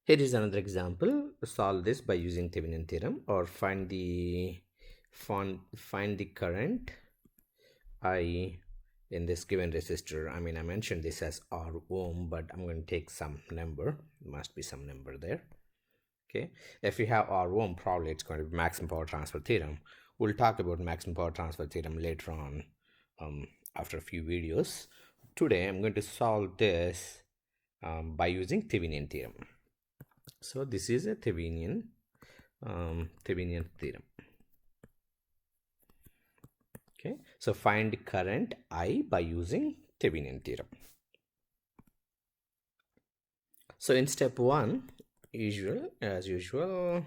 Here is another example. Solve this by using Thevenin theorem, or find the current I in this given resistor. I mean, I mentioned this as R ohm, but I'm going to take some number. Must be some number there. Okay, if you have R ohm, probably it's going to be maximum power transfer theorem. We'll talk about maximum power transfer theorem later on, after a few videos. Today I'm going to solve this by using Thevenin theorem. So this is a Thevenin theorem. Okay, so find current I by using Thevenin theorem. So in step 1, as usual,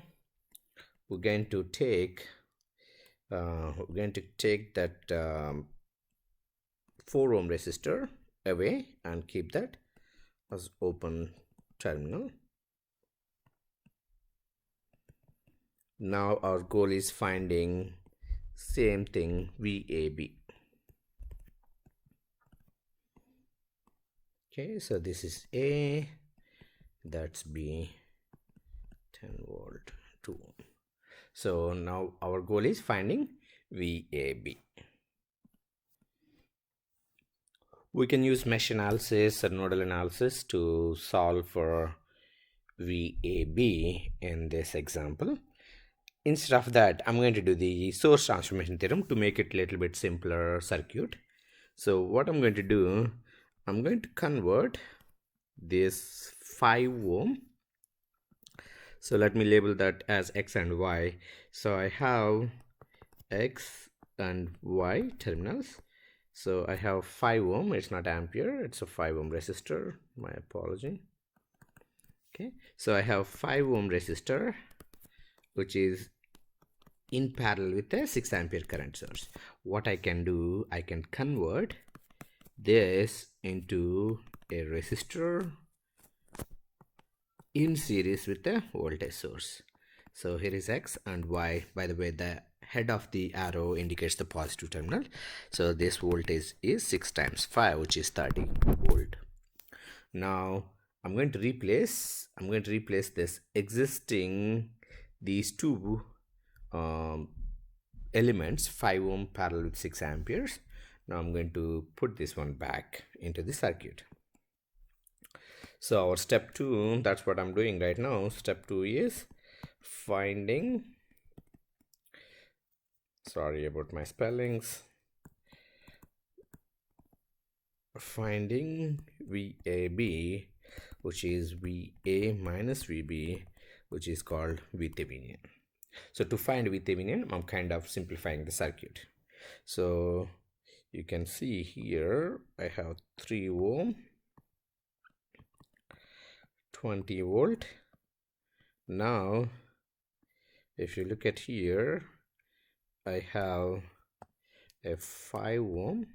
we're going to take that 4 ohm resistor away and keep that as open terminal. Now our goal is finding same thing, VAB. Okay, so this is A, that's B, 10 volt, 2 ohm. So now our goal is finding VAB. We can use mesh analysis or nodal analysis to solve for VAB in this example. Instead of that, I'm going to do the source transformation theorem to make it a little bit simpler circuit. So what I'm going to do, I'm going to convert this 5 ohm. So let me label that as X and Y. So I have X and Y terminals. So I have 5 ohm, it's not ampere, it's a 5 ohm resistor, my apology. Okay, so I have 5 ohm resistor which is in parallel with a 6 ampere current source. What I can do, I can convert this into a resistor in series with a voltage source. So here is X and Y. By the way, the head of the arrow indicates the positive terminal. So this voltage is 6 times 5, which is 30 volt. Now I'm going to replace this existing, these two elements, 5 ohm parallel with 6 amperes. Now I'm going to put this one back into the circuit. So our step 2, that's what I'm doing right now. Step 2 is finding, sorry about my spellings, finding VAB, which is VA minus VB, which is called Thevenin. So to find Thevenin, I'm kind of simplifying the circuit. So you can see here I have 3 ohm, 20 volt. Now if you look at here, I have a 5 ohm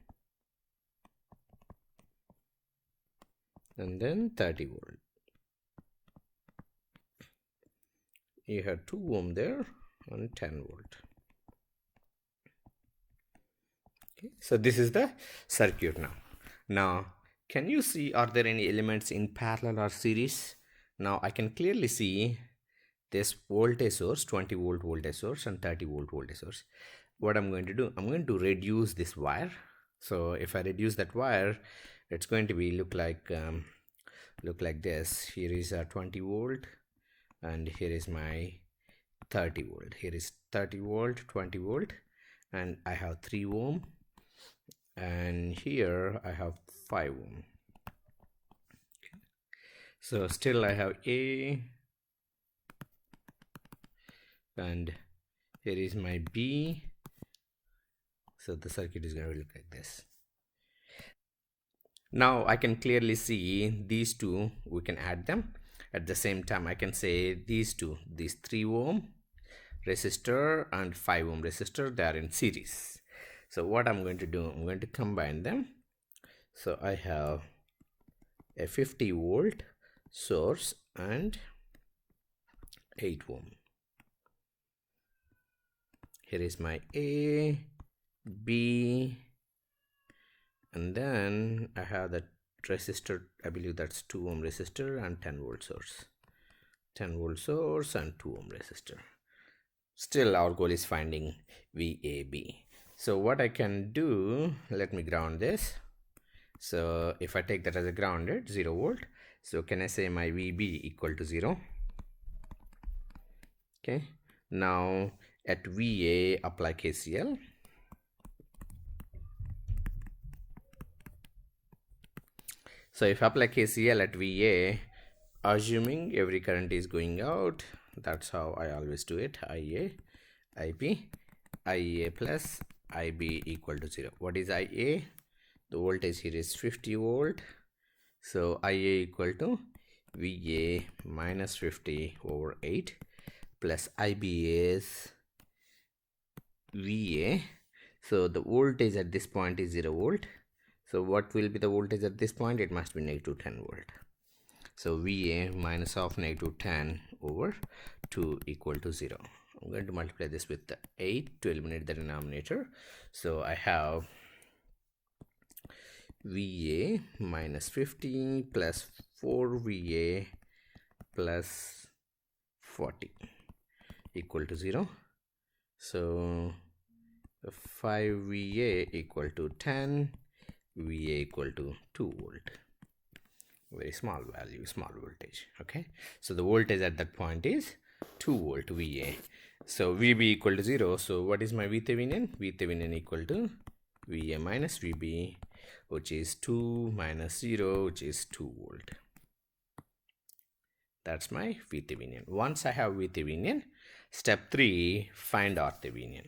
and then 30 volt. You have 2 ohm there and 10 volt. Okay, so this is the circuit now. Now can you see, are there any elements in parallel or series? Now I can clearly see this voltage source, 20 volt voltage source and 30 volt voltage source. What I'm going to do, I'm going to reduce this wire. So if I reduce that wire, it's going to be look like this. Here is a 20 volt and here is my 30 volt. Here is 30 volt, 20 volt, and I have 3 ohm, and here I have 5 ohm. Okay. So still I have A, and here is my B. So the circuit is going to look like this. Now I can clearly see these two, we can add them. At the same time, I can say these two, these 3 ohm resistor and 5 ohm resistor, they are in series. So what I'm going to do, I'm going to combine them. So I have a 50 volt source and 8 ohm. Here is my A, B, and then I have that resistor, I believe that's 2 ohm resistor and 10 volt source. 10 volt source and 2 ohm resistor. Still our goal is finding VAB. So what I can do, let me ground this. So if I take that as a grounded 0 volt, so can I say my VB equal to 0? Okay, now at VA apply KCL. So if I apply KCL at VA, assuming every current is going out, that's how I always do it, IA, IP, IA plus IB equal to 0. What is IA? The voltage here is 50 volt. So IA equal to VA minus 50 over 8 plus IB is VA. So the voltage at this point is 0 volt. So what will be the voltage at this point? It must be negative 10 volt. So VA minus of negative 10 over 2 equal to 0. I'm going to multiply this with the 8 to eliminate the denominator. So I have VA minus 50 plus 4VA plus 40 equal to 0. So 5VA equal to 10, VA equal to 2 volt. Very small value, small voltage. Okay, so the voltage at that point is 2 volt VA. So VB equal to 0. So what is my Thevenin? Thevenin equal to VA minus VB, which is 2 minus 0, which is 2 volt. That's my Thevenin. Once I have Thevenin, step 3, find Thevenin.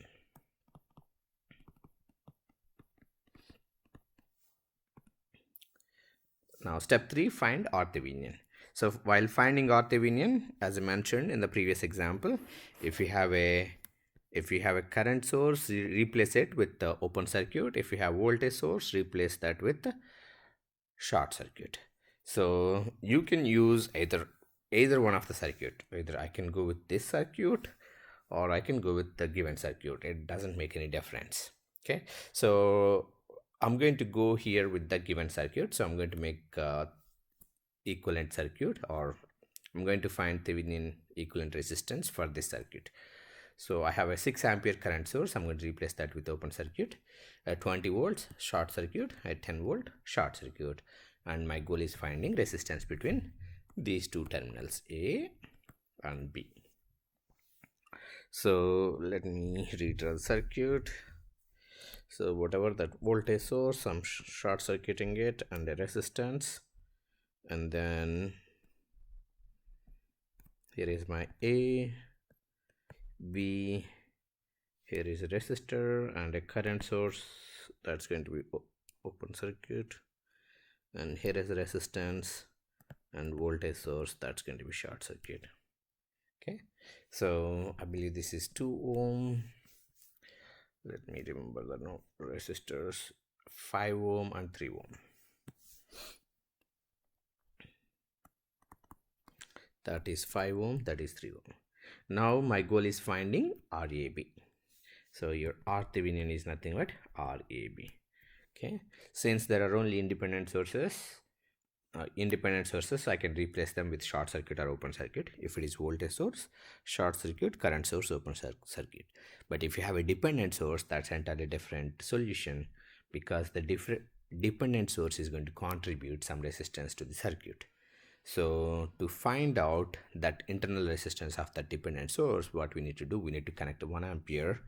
Now step 3, find Thevenin. So while finding Thevenin, as I mentioned in the previous example, if you have a current source, replace it with the open circuit. If you have voltage source, replace that with the short circuit. So you can use either one of the circuit. Either I can go with this circuit or I can go with the given circuit. It doesn't make any difference. Okay, so I'm going to go here with the given circuit. So I'm going to make equivalent circuit, or I'm going to find Thevenin equivalent resistance for this circuit. So I have a 6 ampere current source. I'm going to replace that with open circuit. At 20 volts short circuit, at 10 volt short circuit, and my goal is finding resistance between these two terminals, A and B. So let me redraw the circuit. So whatever that voltage source, I'm short circuiting it, and a resistance, and then here is my A, B, here is a resistor and a current source, that's going to be open circuit, and here is a resistance and voltage source, that's going to be short circuit. Okay, so I believe this is 2 ohm. Let me remember the resistors, 5 ohm and 3 ohm. That is 5 ohm, that is 3 ohm. Now my goal is finding RAB. So your Thevenin is nothing but RAB. Okay, since there are only independent sources, I can replace them with short circuit or open circuit. If it is voltage source, short circuit, current source, open circuit. But if you have a dependent source, that's entirely different solution, because the dependent source is going to contribute some resistance to the circuit. So to find out that internal resistance of the dependent source, what we need to do, we need to connect a 1 ampere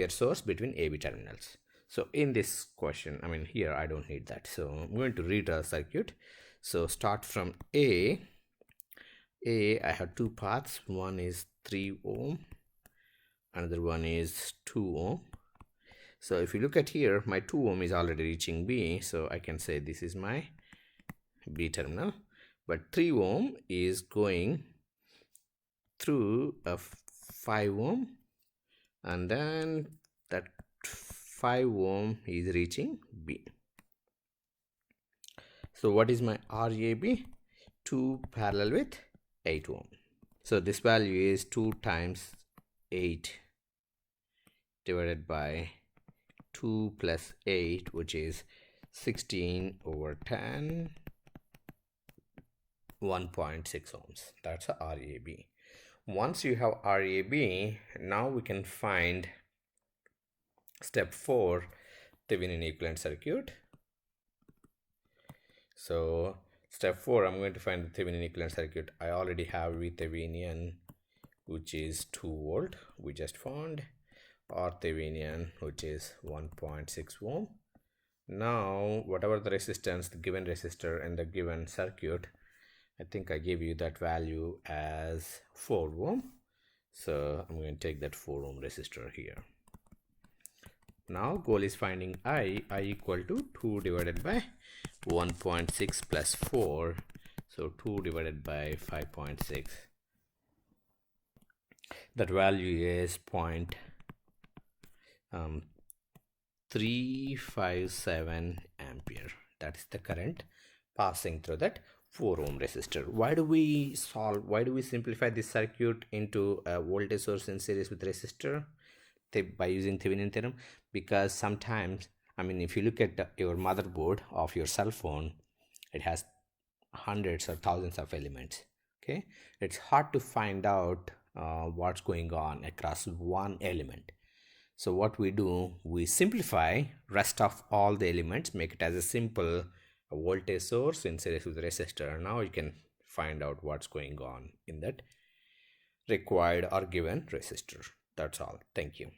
source between AB terminals. So in this question, I mean here I don't need that, so I'm going to redraw the circuit. So start from I have two paths. One is 3 ohm, another one is 2 ohm. So if you look at here, my 2 ohm is already reaching B, so I can say this is my B terminal, but 3 ohm is going through a 5 ohm, and then that 5 ohm is reaching B. So what is my RAB? 2 parallel with 8 ohm. So this value is 2 times 8 divided by 2 plus 8, which is 16 over 10 1.6 ohms. That's a RAB. Once you have RAB, now we can find step 4, Thevenin equivalent circuit. So step 4, I'm going to find the Thevenin equivalent circuit. I already have Thevenin, which is 2 volt, we just found, or Thevenin, which is 1.6 ohm. Now whatever the resistance, the given resistor in the given circuit, I think I gave you that value as 4 ohm. So I'm going to take that 4 ohm resistor here. Now goal is finding I equal to 2 divided by 1.6 plus 4. So 2 divided by 5.6. That value is 0.357 ampere. That is the current passing through that 4 ohm resistor. Why do we simplify this circuit into a voltage source in series with resistor by using Thevenin theorem? Because sometimes, I mean, if you look at your motherboard of your cell phone, it has hundreds or thousands of elements. Okay, it's hard to find out what's going on across one element. So what we do, we simplify rest of all the elements, make it as a simple voltage source in series with resistor. Now you can find out what's going on in that required or given resistor. That's all. Thank you.